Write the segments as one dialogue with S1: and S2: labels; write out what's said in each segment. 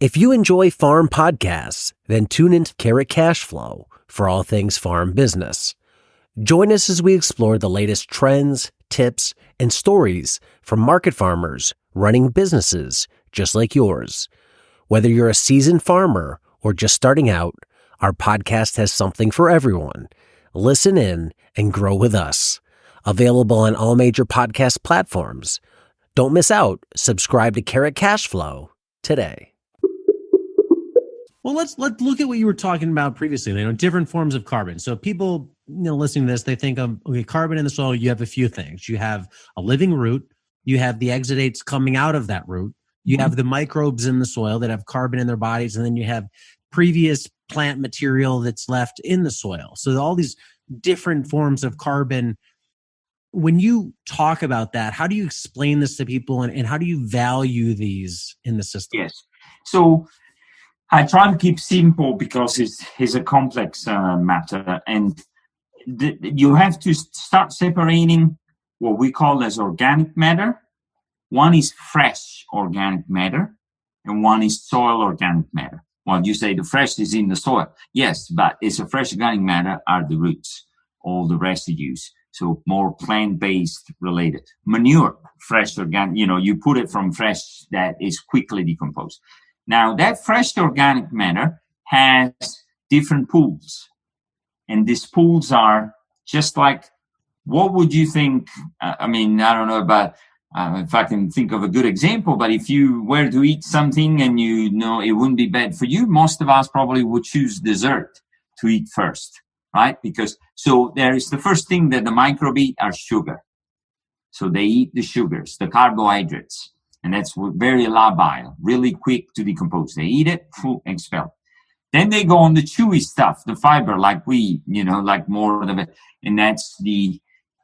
S1: If you enjoy farm podcasts, then tune into Carrot Cash Flow for all things farm business. Join us as we explore the latest trends, tips, and stories from market farmers running businesses just like yours. Whether you're a seasoned farmer or just starting out, our podcast has something for everyone. Listen in and grow with us. Available on all major podcast platforms. Don't miss out. Subscribe to Carrot Cash Flow today.
S2: Well, let's look at what you were talking about previously. Different forms of carbon. So people, listening to this, they think of carbon in the soil. You have a few things. You have a living root. You have the exudates coming out of that root. You have the microbes in the soil that have carbon in their bodies, and then you have previous plant material that's left in the soil. So all these different forms of carbon. When you talk about that, how do you explain this to people, and how do you value these in the system?
S3: Yes. So I try to keep simple because it's a complex matter, and you have to start separating what we call as organic matter. One is fresh organic matter, and one is soil organic matter. Well, you say the fresh is in the soil. Yes, but it's a fresh organic matter are the roots, all the residues. So more plant-based related. Manure, fresh organic, you put it from fresh that is quickly decomposed. Now, that fresh organic matter has different pools. And these pools are just like, what would you think? I don't know about, if I can think of a good example, but if you were to eat something and you know it wouldn't be bad for you, most of us probably would choose dessert to eat first, right? So there is the first thing that the microbe eat are sugar. So they eat the sugars, the carbohydrates. And that's very labile, really quick to decompose. They eat it, expel. Then they go on the chewy stuff, the fiber, like like more of it. And that's the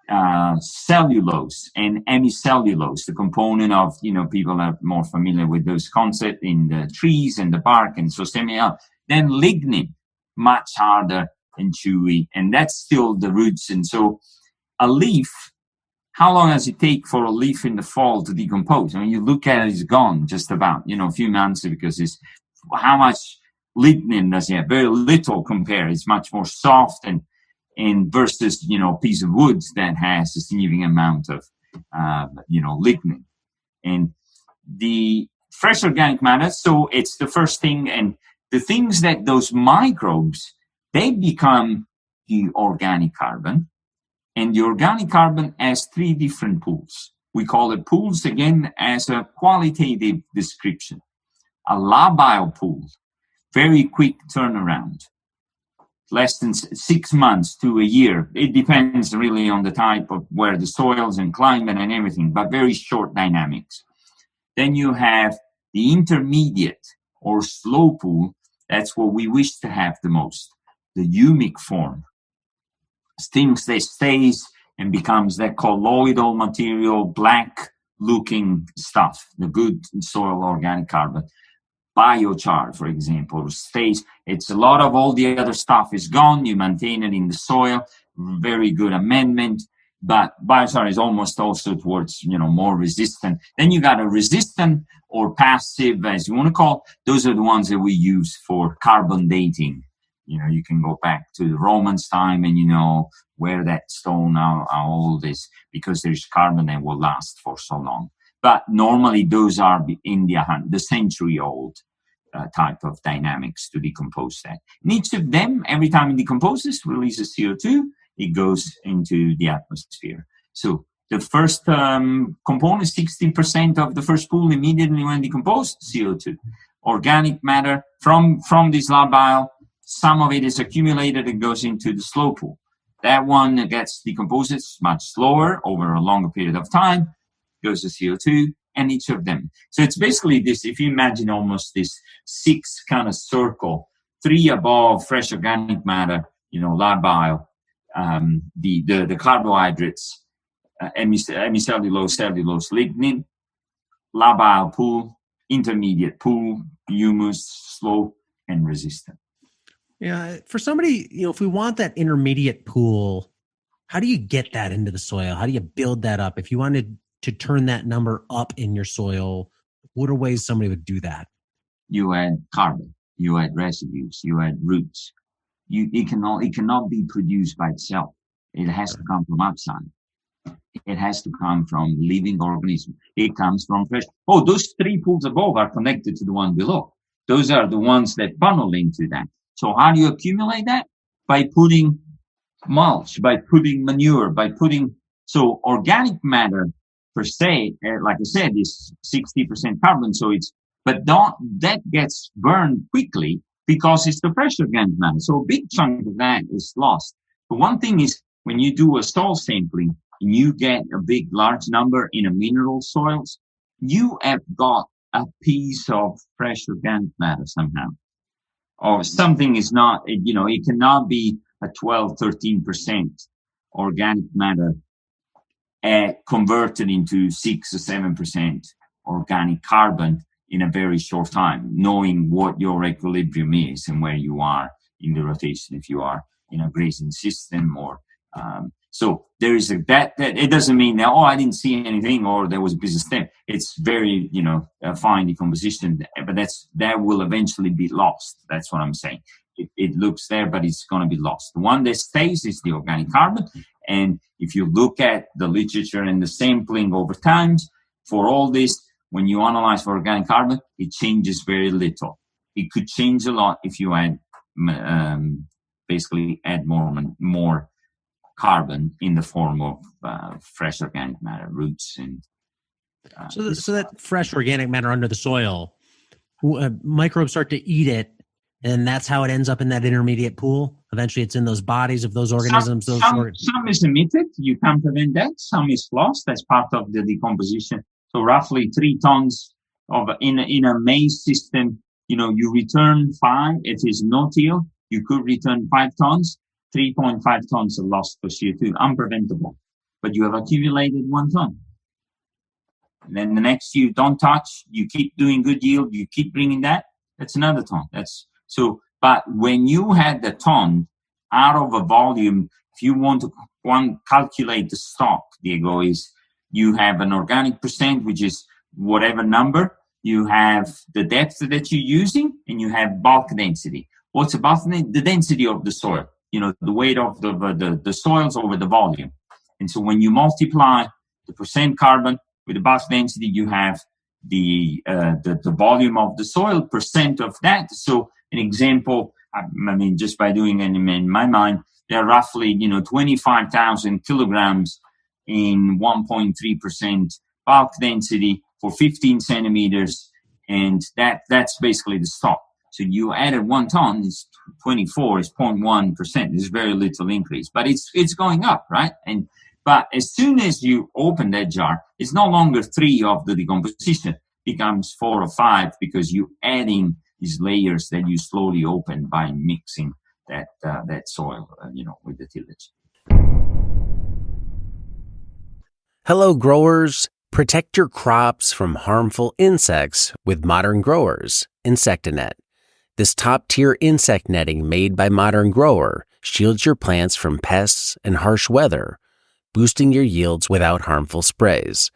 S3: cellulose and hemicellulose, the component of, people are more familiar with those concepts in the trees and the bark and so Then lignin, much harder and chewy. And that's still the roots. And so a leaf, how long does it take for a leaf in the fall to decompose? You look at it, it's gone just about, a few months, because it's how much lignin does it have? Very little compared. It's much more soft and versus, piece of wood that has a significant amount of, lignin. And the fresh organic matter, so it's the first thing. And the things that those microbes, they become the organic carbon. And the organic carbon has three different pools. We call it pools, again, as a qualitative description. A labile pool, very quick turnaround, less than 6 months to a year. It depends really on the type of where the soils and climate and everything, but very short dynamics. Then you have the intermediate or slow pool. That's what we wish to have the most, the humic form. Things that stays and becomes that colloidal material, black looking stuff, the good soil organic carbon. Biochar, for example, stays. It's a lot of all the other stuff is gone. You maintain it in the soil. Very good amendment. But biochar is almost also towards, more resistant. Then you got a resistant or passive, as you want to call. Those are the ones that we use for carbon dating. You can go back to the Romans' time and where that stone, how old is, because there's carbon that will last for so long. But normally those are in the century-old type of dynamics to decompose that. And each of them, every time it decomposes, releases CO2, it goes into the atmosphere. So the first component, 16% of the first pool immediately when decomposed, CO2. Organic matter from this labile, some of it is accumulated and goes into the slow pool. That one gets decomposed much slower over a longer period of time, goes to CO2, and each of them. So it's basically this, if you imagine almost this 6 kind of circle, 3 above fresh organic matter, labile, the carbohydrates, hemicellulose, cellulose, lignin, labile pool, intermediate pool, humus, slow, and resistant.
S2: Yeah, for somebody, if we want that intermediate pool, how do you get that into the soil? How do you build that up? If you wanted to turn that number up in your soil, what are ways somebody would do that?
S3: you add carbon, you add residues, you add roots. It cannot be produced by itself. It has to come from outside. It has to come from living organisms. It comes from fresh. Oh, those three pools above are connected to the one below. Those are the ones that funnel into that. So how do you accumulate that? By putting mulch, by putting manure, so organic matter per se, like I said, is 60% carbon. But that gets burned quickly because it's the fresh organic matter. So a big chunk of that is lost. But one thing is, when you do a soil sampling and you get a large number in a mineral soils, you have got a piece of fresh organic matter somehow. Or something is not, it cannot be a 12, 13% organic matter converted into 6 or 7% organic carbon in a very short time, knowing what your equilibrium is and where you are in the rotation, if you are in a grazing system or so there is that it doesn't mean that, I didn't see anything or there was a business step. It's very, fine decomposition, but that will eventually be lost. That's what I'm saying. It looks there, but it's going to be lost. The one that stays is the organic carbon. And if you look at the literature and the sampling over time for all this, when you analyze for organic carbon, it changes very little. It could change a lot if you add, basically add more carbon in the form of fresh organic matter, roots, and
S2: so that fresh organic matter under the soil, microbes start to eat it, and that's how it ends up in that intermediate pool. Eventually, it's in those bodies of those organisms.
S3: Some is emitted. You can prevent that. Some is lost. That's part of the decomposition. So roughly 3 tons of in a maize system. You return 5. If it's no-till, you could return 5 tons. 3.5 tons of lost for CO2, unpreventable. But you have accumulated 1 ton. And then the next you don't touch, you keep doing good yield, you keep bringing that, that's another ton. But when you had the ton out of a volume, if you want to calculate the stock, Diego, is you have an organic percent, which is whatever number, you have the depth that you're using, and you have bulk density. What's the bulk density? The density of the soil. The weight of the soils over the volume. And so when you multiply the percent carbon with the bulk density, you have the volume of the soil, percent of that. So an example, just by doing it in my mind, there are roughly, 25,000 kilograms in 1.3% bulk density for 15 centimeters. And that's basically the stock. So you added 1 ton, it's 24, is 0.1%. There's very little increase, but it's going up, right? But as soon as you open that jar, it's no longer 3 of the decomposition, it becomes 4 or 5 because you're adding these layers that you slowly open by mixing that soil, with the tillage.
S1: Hello, growers. Protect your crops from harmful insects with Modern Growers Insectanet. This top-tier insect netting made by Modern Grower shields your plants from pests and harsh weather, boosting your yields without harmful sprays.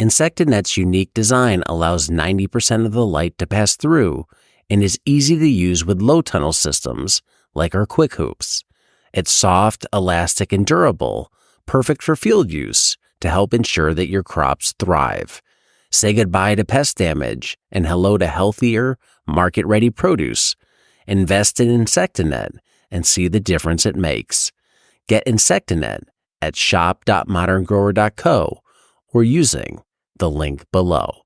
S1: Insectanet's unique design allows 90% of the light to pass through and is easy to use with low tunnel systems like our Quick Hoops. It's soft, elastic, and durable, perfect for field use to help ensure that your crops thrive. Say goodbye to pest damage and hello to healthier, market-ready produce. Invest in Insectanet and see the difference it makes. Get Insectanet at shop.moderngrower.co or using the link below.